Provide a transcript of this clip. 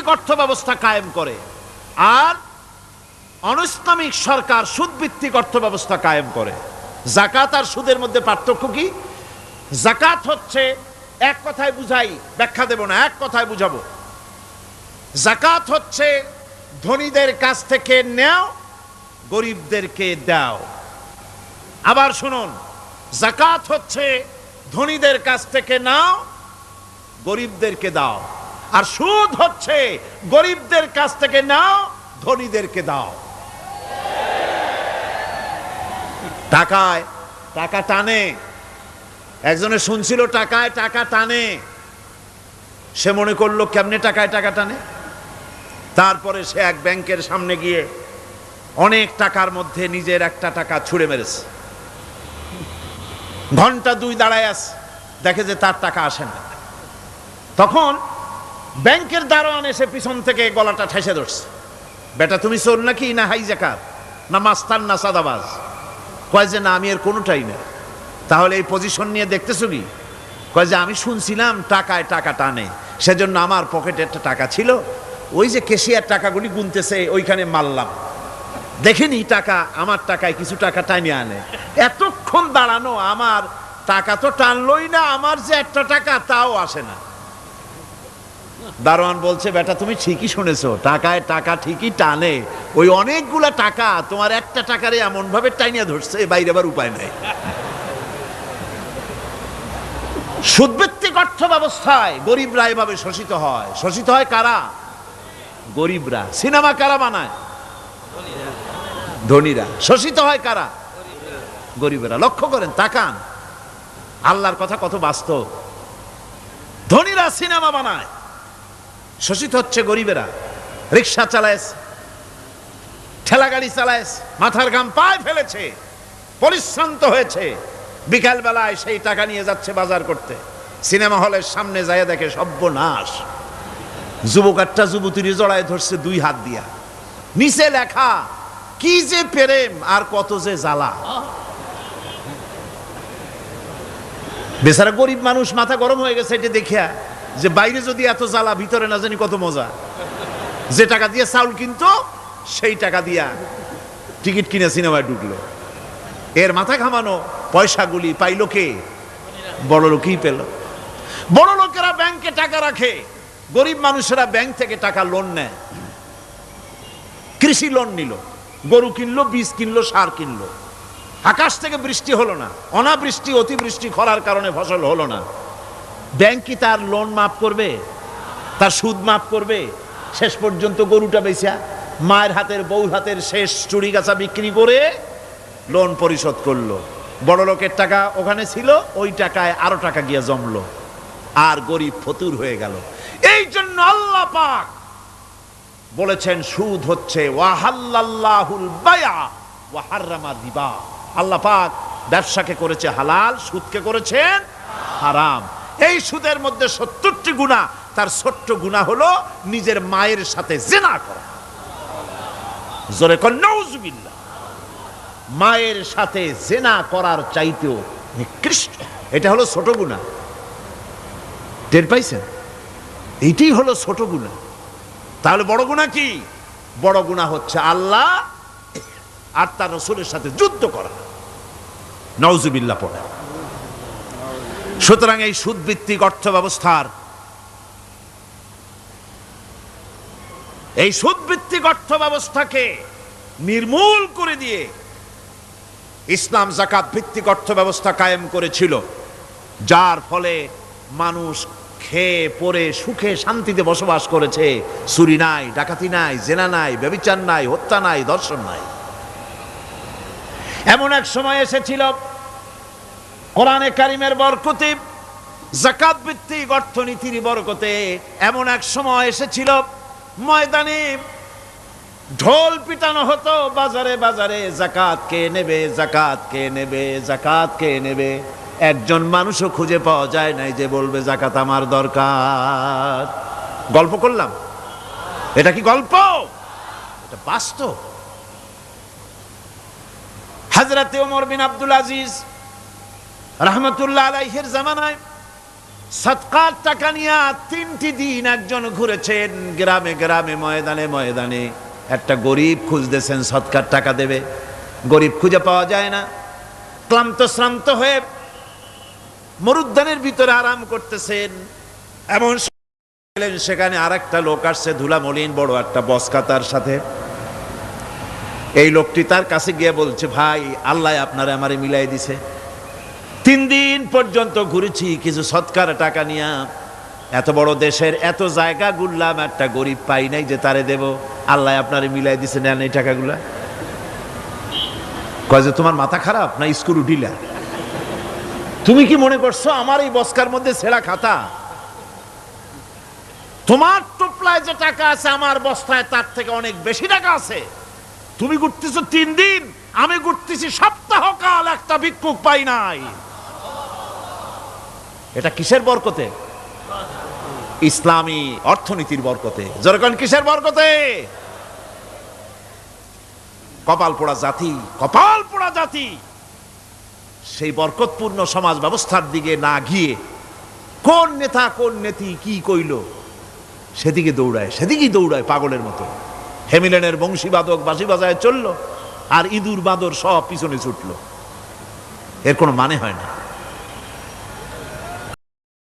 সুদভিত্তিক অর্থ ব্যবস্থা কায়েম করে, আর অনৈসলামিক সরকার সুদভিত্তিক অর্থ ব্যবস্থা কায়েম করে। যাকাত আর সুদের মধ্যে পার্থক্য কি? যাকাত হচ্ছে, এক কথায় বুঝাই, ব্যাখ্যা দেব না, এক কথায় বুঝাবো। যাকাত হচ্ছে ধনীদের কাছ থেকে নেও, গরিবদেরকে দাও। আবার শুনুন, যাকাত হচ্ছে ধনীদের কাছ থেকে নাও, গরিবদেরকে দাও। আর সুদ হচ্ছে গরিবদের কাছ থেকে নাও, ধনীদেরকে দাও। টাকায় টাকা টানে, একজনে শুনছিল টাকায় টাকা টানে, সে মনে করলো কেমনে টাকায় টাকা টানে। তারপরে সে এক ব্যাংকের সামনে গিয়ে অনেক টাকার মধ্যে নিজের একটা টাকা ছুঁড়ে মেরেছে। ঘন্টা 2 দাঁড়ায় আছে, দেখে যে তার টাকা আসে না। তখন ব্যাংকের দারোয়ান এসে পিছন থেকে গলাটা ঠেসে ধরছে, বেটা তুমি চোর নাকি, না হাইজাকার, না মাস্তান, না সাদাবাজ? কয় যে না, আমি এর কোনোটাই না। তাহলে এই পজিশন নিয়ে দেখতেছো কি? কয় যে আমি শুনছিলাম টাকায় টাকা টানে, সেজন্য আমার পকেটে একটা টাকা ছিল, ওই যে কেশিয়ার টাকাগুলি গুনতেছে ওইখানে মারলাম, দেখেনি টাকা, আমার টাকায় কিছু টাকা টাইনে আনে। এতক্ষণ দাঁড়ানো, আমার টাকা তো টানলই না, আমার যে একটা টাকা তাও আসে না। দারোয়ান বলছে, বেটা তুমি ঠিকই শুনেছো, টাকায় টাকা ঠিকই টানে, ওই অনেকগুলা টাকা তোমার একটা টাকারে এমন ভাবে টাইনিয়া ধরছে, বাইরে আবার উপায় নাই। সুদভিত্তিক অর্থ ব্যবস্থায় গরিবরা এভাবে শোষিত হয়। শোষিত হয় কারা? গরিবরা। সিনেমা কারা বানায়? ধনীরা। শোষিত হয় কারা? গরিবরা। লক্ষ্য করেন, তাকান, আল্লাহর কথা কত বাস্তব। ধনীরা সিনেমা বানায়, শোষিত হচ্ছে গরিবেরা। রিক্সা চালায়, ঠেলা গাড়ি চালায়, মাথার ঘাম পায়ে ফেলেছে, পরিশ্রান্ত হয়েছে, বিকাল বেলায় সেই টাকা নিয়ে যাচ্ছে বাজার করতে। সিনেমা হলের সামনে যায় দেখে সর্বনাশ, যুবক একটা যুবতীর জড়ায় ধরছে 2 হাত দিয়া, নিচে লেখা কি যে প্রেম আর কত যে জ্বালা। বেচারা গরিব মানুষ মাথা গরম হয়ে গেছে এটা দেখিয়া, যে বাইরে যদি এত জ্বালা, ভিতরে না জানি কত মজা। যে টাকা দিয়ে চাউল কিনতো, সেই টাকা দিয়া টিকিট কিনে সিনেমায় ঢুকলো। এর মাথা ঘামানো পয়সাগুলি পাইল কে? বড় লোকই পেল। বড় লোকেরা ব্যাংকে টাকা রাখে, গরিব মানুষেরা ব্যাংক থেকে টাকা লোন নেয়। কৃষি লোন নিল, গরু কিনলো, বীজ কিনলো, সার কিনলো। আকাশ থেকে বৃষ্টি হলো না, অনাবৃষ্টি, অতিবৃষ্টি, খরার কারণে ফসল হলো না। ব্যাংক কি তার লোন মাফ করবে? তার সুদ মাফ করবে? শেষ পর্যন্ত গরুটা বেচা, মায়ের হাতের, বউ হাতের শেষ চুড়ি গাছা বিক্রি করে লোন পরিশোধ করলো। বড় লোকের টাকা ওখানে ছিল, ওই টাকায় আরো টাকা গিয়ে জমলো, আর গরিব ফতুর হয়ে গেল। এই জন্য আল্লাহ পাক বলেছেন, সুদ হচ্ছে ওয়াহাল্লাল্লাহুল বায়া ওয়া হাররামা রিবা। আল্লাহ পাক ব্যবসাকে করেছে হালাল, সুদকে করেছেন হারাম। এই সুদের মধ্যে 70টি গুনাহ, তার ছোট্ট গুনাহ হলো নিজের মায়ের সাথে জিনা করা। জোরে কোন নাউজুবিল্লাহ। মায়ের সাথে জিনা করার চাইতেও নিকৃষ্ট, এটা হলো ছোট গুনাহ। টের পাইছেন? এইটাই হলো ছোট গুনাহ। তাহলে বড় গুনাহ কি? বড় গুনাহ হচ্ছে আল্লাহ আর তার রাসূলের সাথে যুদ্ধ করা। নাউজুবিল্লাহ পড়ে। সুতরাং এই সুদভিত্তিক অর্থ ব্যবস্থার, এই সুদভিত্তিক অর্থ ব্যবস্থাকে নির্মূল করে দিয়ে ইসলাম যাকাত ভিত্তিক অর্থ ব্যবস্থা কায়েম করেছিল, যার ফলে মানুষ খেয়ে পরে সুখে শান্তিতে বসবাস করেছে। চুরি নাই, ডাকাতি নাই, জেনা নাই, ব্যভিচার নাই, হত্যা নাই, ধর্ষণ নাই। এমন এক সময় এসেছিল, কোরআনে কারিমের বরকতে, যাকাত ভিত্তিক অর্থনীতির বরকতে এমন এক সময় এসেছিল, ময়দানে ঢোল পিটানো হতো, বাজারে বাজারে যাকাত কে নেবে, যাকাত কে নেবে, যাকাত কে নেবে। একজন মানুষও খুঁজে পাওয়া যায় নাই যে বলবে যাকাত আমার দরকার। গল্প করলাম? এটা কি গল্প? এটা বাস্তব। হযরত ওমর বিন আব্দুল আজিজ রাহমাতুল্লাহ আলাইহির জামানায় সদকার টাকা নিয়ে 3টি দিন একজন ঘুরেছেন গ্রামে গ্রামে, ময়দানে ময়দানে। একটা গরিব খুঁজতেছেন, সদকার টাকা দেবে, গরিব খুঁজে পাওয়া যায় না। ক্লান্ত শ্রান্ত হয়ে মরুদ্যানের ভিতরে আরাম করতেছেন, এমন সেখানে আর একটা লোক আসছে, ধুলা মলিন বড় একটা বস্কা তার সাথে। এই লোকটি তার কাছে গিয়ে বলছে, ভাই আল্লাহ আপনারে আমারে মিলাই দিছে, 3 দিন পর্যন্ত ঘুরেছি কিছু সৎকার টাকা নিয়ে, এত বড় দেশের এত জায়গা ঘুরলাম, একটা গরিব পাই নাই যে তারে দেব, আল্লাহ আপনারে মিলাই দিছে, নেন এই টাকাগুলা। কয় যে তোমার মাথা খারাপ না স্ক্রু ঢিলা? তুমি কি মনে করছো আমার এই বস্কার মধ্যে ছেঁড়া খাতা? তোমার টোপলায় যে টাকা আছে আমার বস্তায় তার থেকে অনেক বেশি টাকা আছে। তুমি ঘুরতেছো 3 দিন, আমি ঘুরতেছি সপ্তাহকাল, একটা ভিক্ষুক পাই নাই। এটা কিসের বরকতে? ইসলামী অর্থনীতির বরকতে। যেরকম কিসের বরকতে? কপাল পোড়া জাতি, কপাল পোড়া জাতি। সেই বরকতপূর্ণ সমাজ ব্যবস্থার দিকে না গিয়ে কোন নেতা কোন নেত্রী কি কইল সেদিকে দৌড়ায়, সেদিকেই দৌড়ায় পাগলের মতো। হেমিলেনের বংশীবাদক বাঁশি বাজায় চললো, আর ইঁদুর বাঁদর সব পিছনে ছুটলো। এর কোনো মানে হয় না।